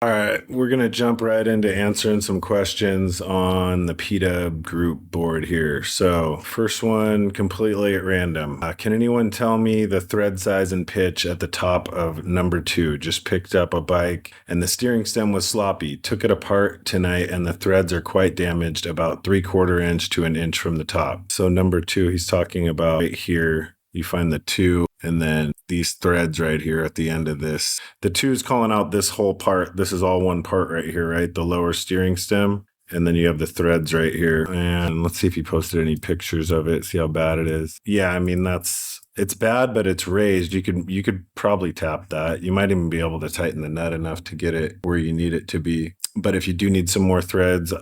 All right, we're going to jump right into answering some questions on the PW group board here. So, first one, completely at random. Can anyone tell me the thread size and pitch at the top of number 2? Just picked up a bike and the steering stem was sloppy. Took it apart tonight and the threads are quite damaged, about 3/4 inch to an inch from the top. So, number 2, he's talking about right here. You find the 2 and then these threads right here at the end of this. The 2 is calling out this whole part. This is all one part right here, right? The lower steering stem. And then you have the threads right here. And let's see if he posted any pictures of it. See how bad it is. Yeah, I mean, it's bad, but it's raised. You could probably tap that. You might even be able to tighten the nut enough to get it where you need it to be. But if you do need some more threads,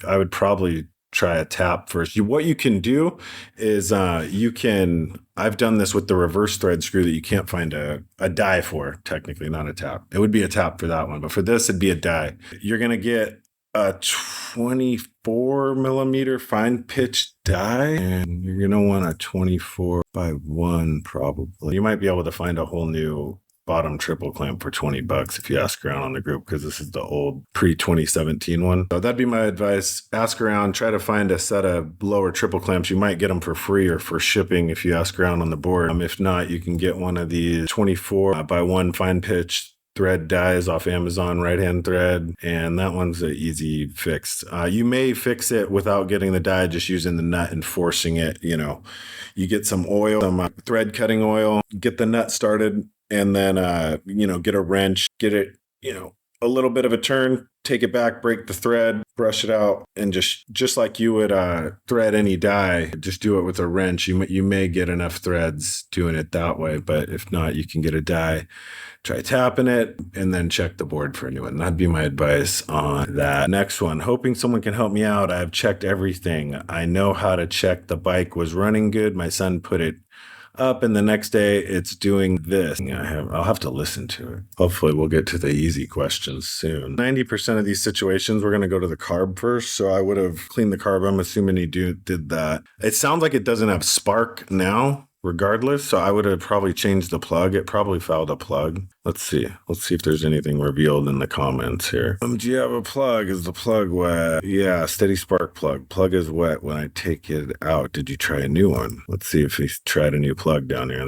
I would probably try a tap first. What you can do is I've done this with the reverse thread screw that you can't find a die for, technically, not a tap. It would be a tap for that one, but for this, it'd be a die. You're going to get a 24 millimeter fine pitch die, and you're going to want a 24 by 1 probably. You might be able to find a whole new bottom triple clamp for $20 if you ask around on the group, because this is the old pre-2017 one. So that'd be my advice. Ask around, try to find a set of lower triple clamps. You might get them for free or for shipping if you ask around on the board. If not, you can get one of these 24 by 1 fine pitch thread dies off Amazon, right-hand thread, and that one's an easy fix. You may fix it without getting the die, just using the nut and forcing it. You get some oil, some thread cutting oil, get the nut started, and then, get a wrench, get it, a little bit of a turn, take it back, break the thread, brush it out, and just like you would thread any die, just do it with a wrench. You may get enough threads doing it that way, but if not, you can get a die. Try tapping it, and then check the board for a new one. That'd be my advice on that. Next one, hoping someone can help me out. I've checked everything. I know how to check the bike was running good. My son put it up, and the next day it's doing this. I'll have to listen to it. Hopefully we'll get to the easy questions soon. 90% of these situations, we're going to go to the carb first. So I would have cleaned the carb. I'm assuming he did that. It sounds like it doesn't have spark now, regardless. So I would have probably changed the plug. It probably fouled a plug. Let's see if there's anything revealed in the comments here. Do you have a plug? Is the plug wet? Yeah, steady spark plug. Plug is wet when I take it out. Did you try a new one? Let's see if he's tried a new plug down here.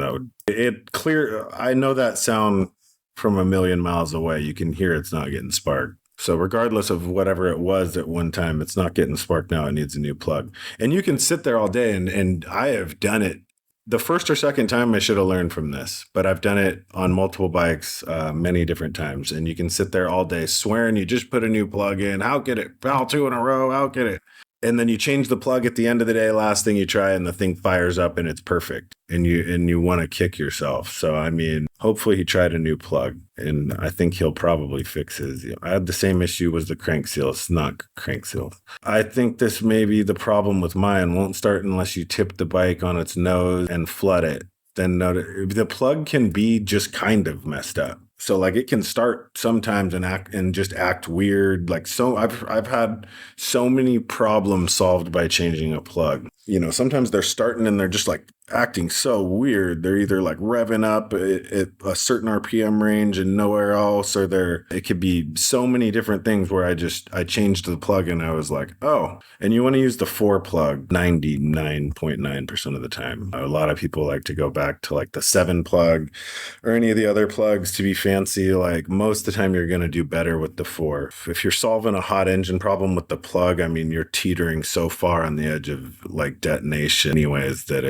I know that sound from a million miles away. You can hear it's not getting sparked. So regardless of whatever it was at one time, it's not getting sparked now. It needs a new plug. And you can sit there all day, and I have done it. The first or second time I should have learned from this, but I've done it on multiple bikes many different times. And you can sit there all day swearing you just put a new plug in. How could it foul 2 in a row? How could it? And then you change the plug at the end of the day, last thing you try, and the thing fires up and it's perfect. And you want to kick yourself. So, I mean, hopefully he tried a new plug, and I think he'll probably fix his. I had the same issue with the crank seal. It's not crank seal. I think this may be the problem with mine. Won't start unless you tip the bike on its nose and flood it. Then the plug can be just kind of messed up. So like it can start sometimes and just act weird. Like, so I've had so many problems solved by changing a plug. Sometimes they're starting and they're just like acting so weird. They're either like revving up at a certain RPM range and nowhere else, or it could be so many different things where I changed the plug and I was like, oh. And you want to use the 4 plug 99.9% of the time. A lot of people like to go back to like the 7 plug or any of the other plugs to be fancy. Like most of the time you're going to do better with the 4. If you're solving a hot engine problem with the plug, I mean, you're teetering so far on the edge of like detonation anyways that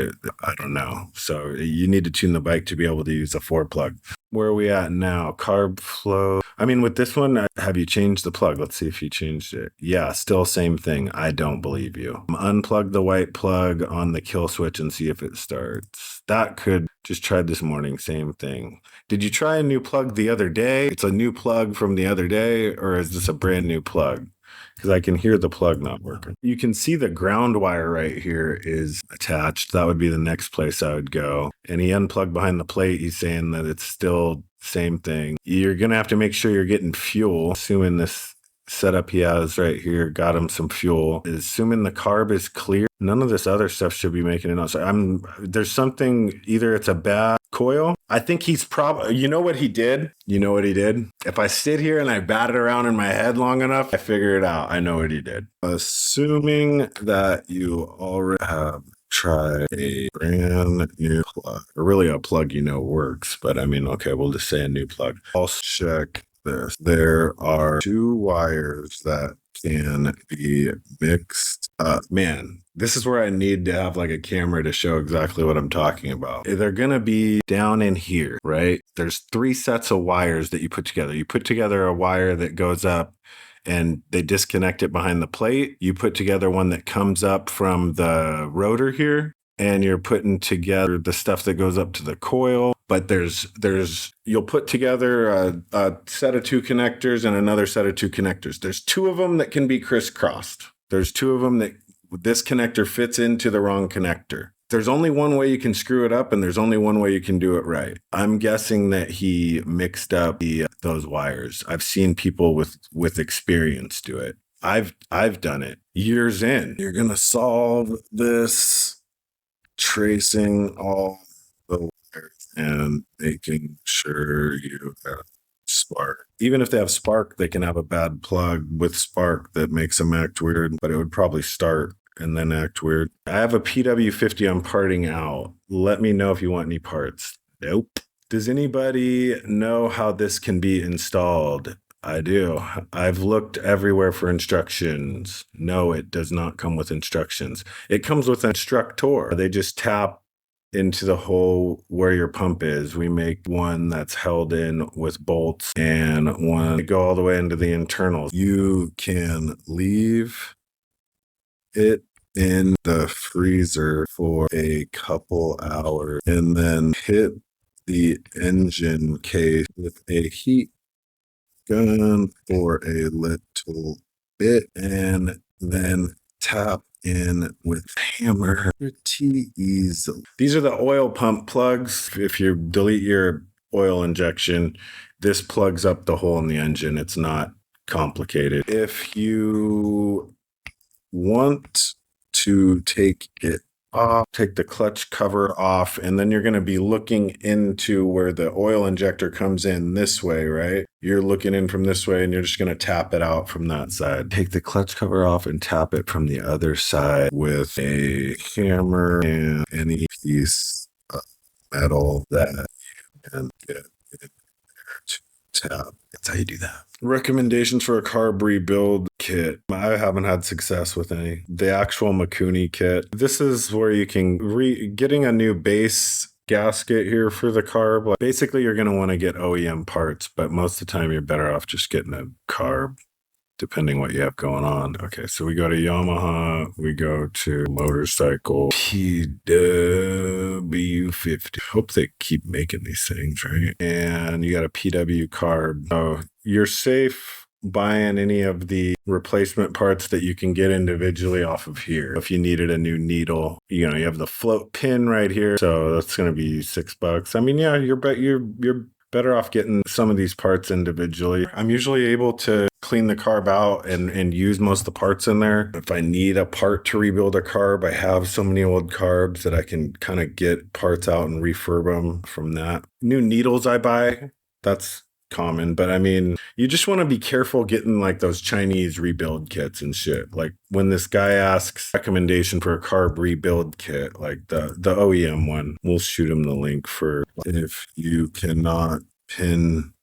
I don't know. So you need to tune the bike to be able to use a 4 plug. Where are we at now? Carb flow. I mean, with this one, have you changed the plug? Let's see if you changed it. Yeah, still same thing. I don't believe you. Unplug the white plug on the kill switch and see if it starts. That could just try this morning. Same thing. Did you try a new plug the other day? It's a new plug from the other day, or is this a brand new plug? Because I can hear the plug not working. You can see the ground wire right here is attached. That would be the next place I would go. And he unplugged behind the plate. He's saying that it's still same thing. You're going to have to make sure you're getting fuel. Assuming this setup he has right here got him some fuel. Assuming the carb is clear. None of this other stuff should be making it out. So there's something, either it's a bad coil. I think he's probably, you know what he did? You know what he did? If I sit here and I bat it around in my head long enough, I figure it out. I know what he did. Assuming that you already have tried a brand new plug, or really a plug works, but I mean, okay, we'll just say a new plug. I'll check this. There are two wires that can be mixed up. Man, this is where I need to have like a camera to show exactly what I'm talking about. They're going to be down in here, right? There's 3 sets of wires that you put together. You put together a wire that goes up and they disconnect it behind the plate. You put together one that comes up from the rotor here, and you're putting together the stuff that goes up to the coil. But you'll put together a set of 2 connectors and another set of 2 connectors. There's 2 of them that can be crisscrossed. There's 2 of them that this connector fits into the wrong connector. There's only one way you can screw it up, and there's only one way you can do it right. I'm guessing that he mixed up those wires. I've seen people with experience do it. I've done it years in. You're gonna solve this tracing all the wires and making sure you have spark. Even if they have spark, they can have a bad plug with spark that makes them act weird, but it would probably start and then act weird. I have a PW50 I'm parting out. Let me know if you want any parts. Nope. Does anybody know how this can be installed? I do. I've looked everywhere for instructions. No, it does not come with instructions. It comes with an instructor. They just tap into the hole where your pump is. We make one that's held in with bolts and one that go all the way into the internals. You can leave it in the freezer for a couple hours and then hit the engine case with a heat gun for a little bit and then tap in with hammer pretty easily. These are the oil pump plugs. If you delete your oil injection, this plugs up the hole in the engine. It's not complicated. If you want to take it off, take the clutch cover off, and then you're going to be looking into where the oil injector comes in this way, right? You're looking in from this way and you're just going to tap it out from that side. Take the clutch cover off and tap it from the other side with a hammer and any piece of metal that you can get in there to tap. That's how you do that. Recommendations for a carb rebuild kit. I haven't had success with any. The actual Mikuni kit. This is where you can getting a new base gasket here for the carb. Like, basically, you're going to want to get OEM parts, but most of the time you're better off just getting a carb, depending what you have going on. Okay, so we go to Yamaha, we go to motorcycle, PW50. Hope they keep making these things, right? And you got a PW carb. So you're safe buying any of the replacement parts that you can get individually off of here. If you needed a new needle, you have the float pin right here. So that's going to be $6. I mean, yeah, you're better off getting some of these parts individually. I'm usually able to clean the carb out and use most of the parts in there. If I need a part to rebuild a carb, I have so many old carbs that I can kind of get parts out and refurb them from that. New needles I buy, that's common, but I mean, you just want to be careful getting like those Chinese rebuild kits and shit. Like when this guy asks recommendation for a carb rebuild kit, like the OEM one, we'll shoot him the link for. If you cannot pinpoint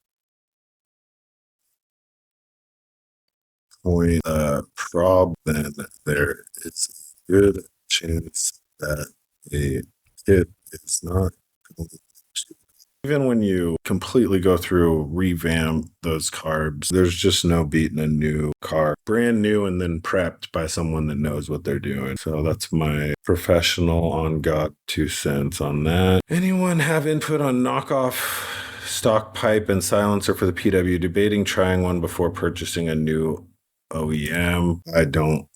the problem, then there is a good chance that a kit is not going to. Even when you completely go through, revamp those carbs, there's just no beating a new carb. Brand new and then prepped by someone that knows what they're doing. So that's my professional on got 2 cents on that. Anyone have input on knockoff stock pipe and silencer for the PW? Debating trying one before purchasing a new OEM. I don't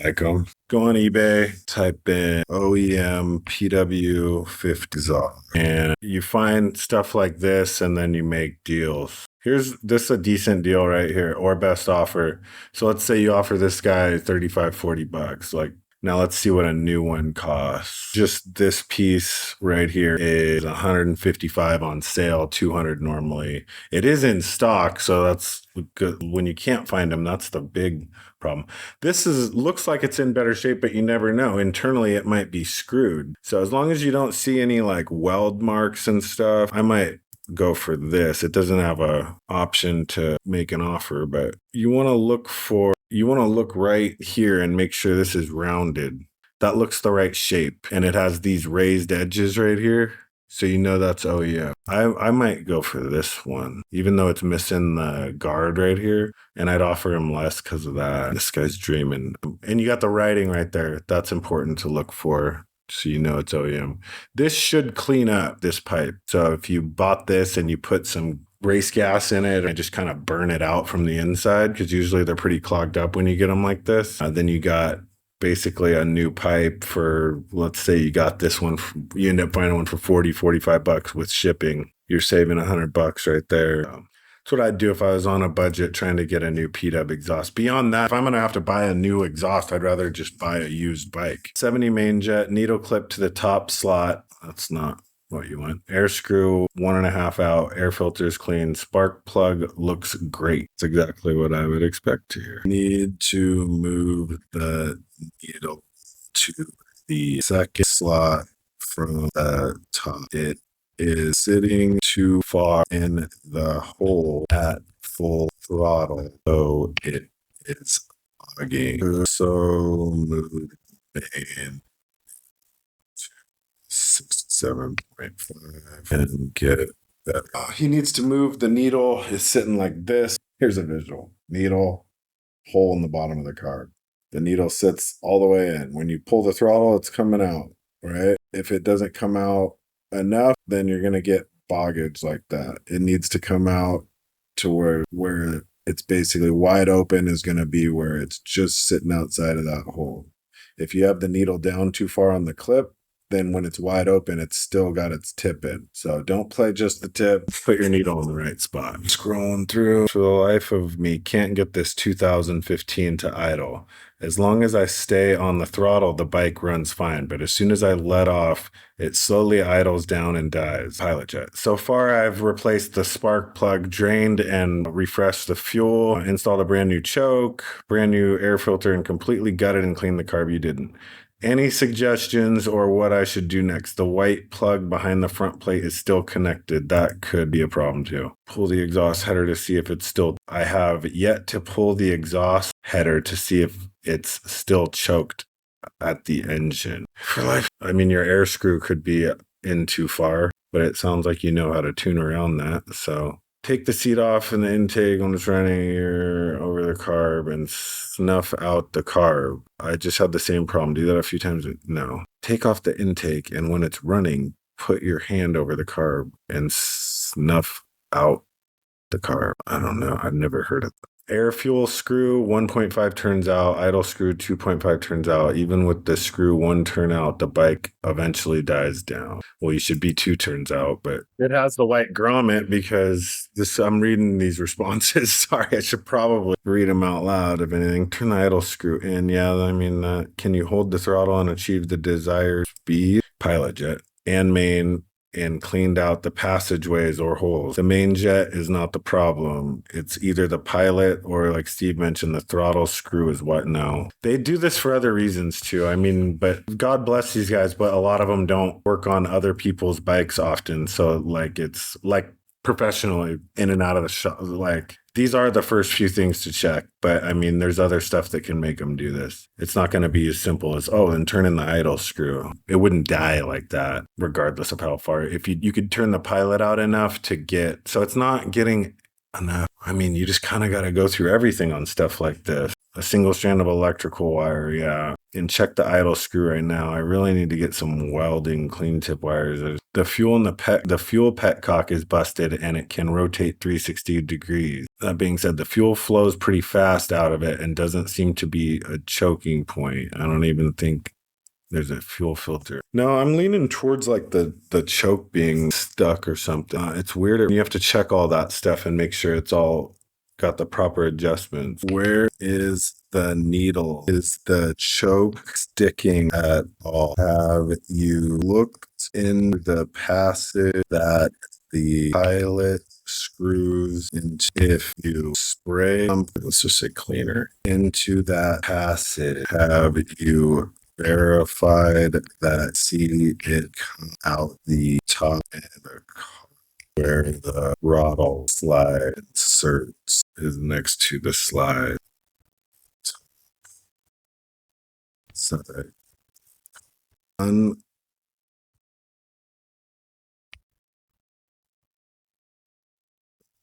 like them. Go on eBay, type in OEM PW50 and you find stuff like this and then you make deals. This is a decent deal right here, or best offer. So let's say you offer this guy $35-40. Like Now let's see what a new one costs. Just this piece right here is 155 on sale, 200 normally. It is in stock, so that's good. When you can't find them, that's the big problem. This looks like it's in better shape, but you never know. Internally, it might be screwed. So as long as you don't see any like weld marks and stuff, I might go for this. It doesn't have a option to make an offer, but you want to look right here and make sure this is rounded. That looks the right shape, and it has these raised edges right here. So you know that's, oh yeah. I might go for this one, even though it's missing the guard right here, and I'd offer him less because of that. This guy's dreaming. And you got the writing right there. That's important to look for, so you know it's OEM. This should clean up this pipe. So if you bought this and you put some race gas in it and just kind of burn it out from the inside, because usually they're pretty clogged up when you get them like this, then you got basically a new pipe for, let's say you got this one, you end up finding one for 40, 45 bucks with shipping. You're saving $100 right there. That's what I'd do if I was on a budget trying to get a new PW exhaust. Beyond that, if I'm going to have to buy a new exhaust, I'd rather just buy a used bike. 70 main jet, needle clip to the top slot. That's not what you want. Air screw, 1.5 out, air filters clean, spark plug looks great. It's exactly what I would expect here. Need to move the needle to the second slot from the top. It is sitting too far in the hole at full throttle, so it is clogging. So move in 67.5 and get that. He needs to move. The needle is sitting like this. Here's a visual. Needle, hole in the bottom of the carb. The needle sits all the way in. When you pull the throttle, it's coming out, right? If it doesn't come out enough, then you're going to get boggage like that. It needs to come out to where it's basically wide open is going to be where it's just sitting outside of that hole. If you have the needle down too far on the clip, then when it's wide open, it's still got its tip in. So don't play just the tip. Put your needle in the right spot. Scrolling through. For the life of me, can't get this 2015 to idle. As long as I stay on the throttle, the bike runs fine. But as soon as I let off, it slowly idles down and dies. Pilot jet. So far, I've replaced the spark plug, drained and refreshed the fuel, installed a brand new choke, brand new air filter, and completely gutted and cleaned the carb. You didn't. Any suggestions or what I should do next? The white plug behind the front plate is still connected. That could be a problem too. Pull the exhaust header to see if it's still... I have yet to pull the exhaust header to see if it's still choked at the engine. For life, I mean, your air screw could be in too far, but it sounds like you know how to tune around that. So take the seat off and the intake when it's running here over the carb and snuff out the carb. I just had the same problem. Do that a few times. No. Take off the intake, and when it's running, put your hand over the carb and snuff out the carb. I don't know. I've never heard of that. Air fuel screw 1.5 turns out, idle screw 2.5 turns out. Even with the screw 1 turn out, the bike eventually dies down. Well, you should be 2 turns out, but it has the white grommet because I'm reading these responses. Sorry, I should probably read them out loud. If anything, turn the idle screw in. Yeah, I mean, can you hold the throttle and achieve the desired speed? Pilot jet and main, and cleaned out the passageways or holes. The main jet is not the problem. It's either the pilot or, like Steve mentioned, the throttle screw is what now. They do this for other reasons too. I mean, but God bless these guys, but a lot of them don't work on other people's bikes often. So like it's like professionally in and out of the shop. Like these are the first few things to check, but I mean, there's other stuff that can make them do this. It's not going to be as simple as, oh, and turn in the idle screw. It wouldn't die like that, regardless of how far. If you could turn the pilot out enough to get, so it's not getting enough. I mean, you just kind of got to go through everything on stuff like this. A single strand of electrical wire, yeah. And check the idle screw right now. I really need to get some welding clean tip wires. The fuel in the fuel petcock is busted and it can rotate 360 degrees. That being said, the fuel flows pretty fast out of it and doesn't seem to be a choking point. I don't even think there's a fuel filter. No, I'm leaning towards like the choke being stuck or something. It's weird. You have to check all that stuff and make sure it's all got the proper adjustments. Where is the needle? Is the choke sticking at all? Have you looked in the passage that the pilot screws into? If you spray, let's just say cleaner, into that passage, have you verified that see it come out the top of the car where the throttle slide inserts is next to the slide? So that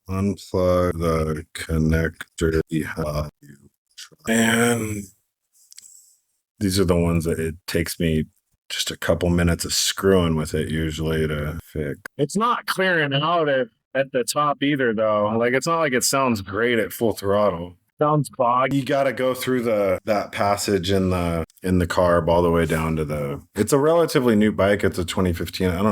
unplug the connector behind you. And these are the ones that it takes me just a couple minutes of screwing with it usually to fix. It's not clearing out at the top either, though. Like, it's not like it sounds great at full throttle. Sounds clogged. You got to go through that passage in the carb all the way down to the. It's a relatively new bike. It's a 2015. I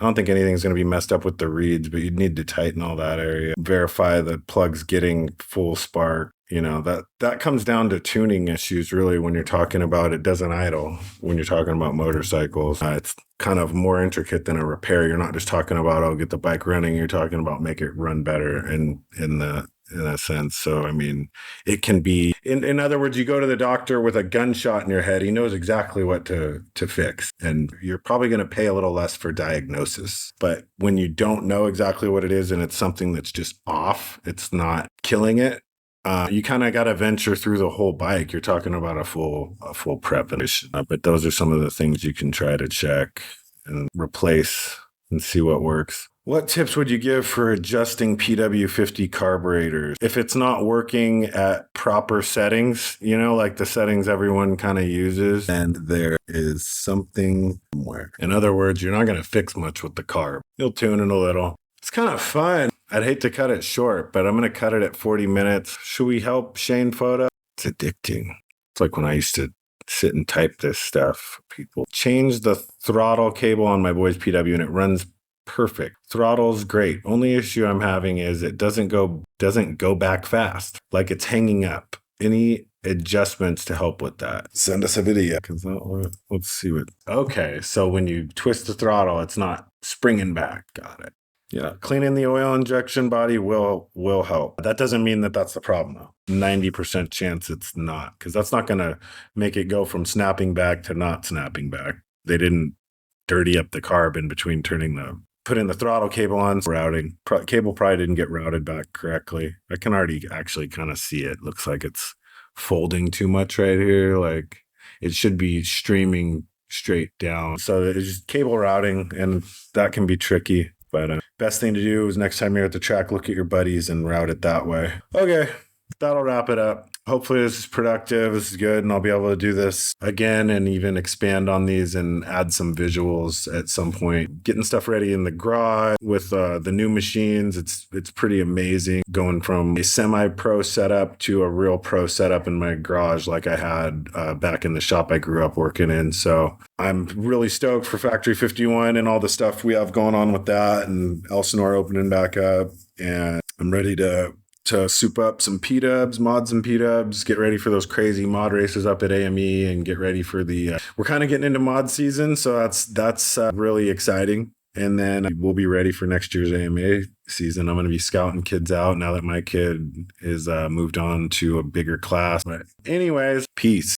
don't think anything's going to be messed up with the reeds, but you'd need to tighten all that area. Verify the plug's getting full spark. You know, that comes down to tuning issues, really, when you're talking about it doesn't idle. When you're talking about motorcycles, it's kind of more intricate than a repair. You're not just talking about, oh, get the bike running. You're talking about make it run better in a sense. So, I mean, it can be, in other words, you go to the doctor with a gunshot in your head. He knows exactly what to fix. And you're probably going to pay a little less for diagnosis. But when you don't know exactly what it is and it's something that's just off, it's not killing it. You kind of got to venture through the whole bike. You're talking about a full prep. But those are some of the things you can try to check and replace and see what works. What tips would you give for adjusting PW50 carburetors? If it's not working at proper settings, you know, like the settings everyone kind of uses, and there is something somewhere. In other words, you're not going to fix much with the carb. You'll tune it a little. It's kind of fun. I'd hate to cut it short, but I'm going to cut it at 40 minutes. Should we help Shane Photo? It's addicting. It's like when I used to sit and type this stuff. People change the throttle cable on my boy's PW and it runs perfect. Throttle's great. Only issue I'm having is it doesn't go back fast. Like it's hanging up. Any adjustments to help with that? Send us a video. Let's see what. Okay, so when you twist the throttle, it's not springing back. Got it. Yeah, cleaning the oil injection body will help. That doesn't mean that that's the problem, though. 90% chance it's not, because that's not going to make it go from snapping back to not snapping back. They didn't dirty up the carb in between putting the throttle cable on. Routing. Cable probably didn't get routed back correctly. I can already actually kind of see it. Looks like it's folding too much right here. Like it should be streaming straight down. So it's just cable routing, and that can be tricky. But best thing to do is next time you're at the track, look at your buddies and route it that way. Okay, that'll wrap it up. Hopefully this is productive. This is good, and I'll be able to do this again and even expand on these and add some visuals at some point. Getting stuff ready in the garage with the new machines, it's pretty amazing. Going from a semi-pro setup to a real pro setup in my garage like I had back in the shop I grew up working in. So I'm really stoked for Factory 51 and all the stuff we have going on with that, and Elsinore opening back up. And I'm ready to soup up some P-dubs, mods and P-dubs, get ready for those crazy mod races up at AME, and get ready for we're kind of getting into mod season, so that's really exciting. And then we'll be ready for next year's AMA season. I'm going to be scouting kids out now that my kid is moved on to a bigger class. But anyways, peace.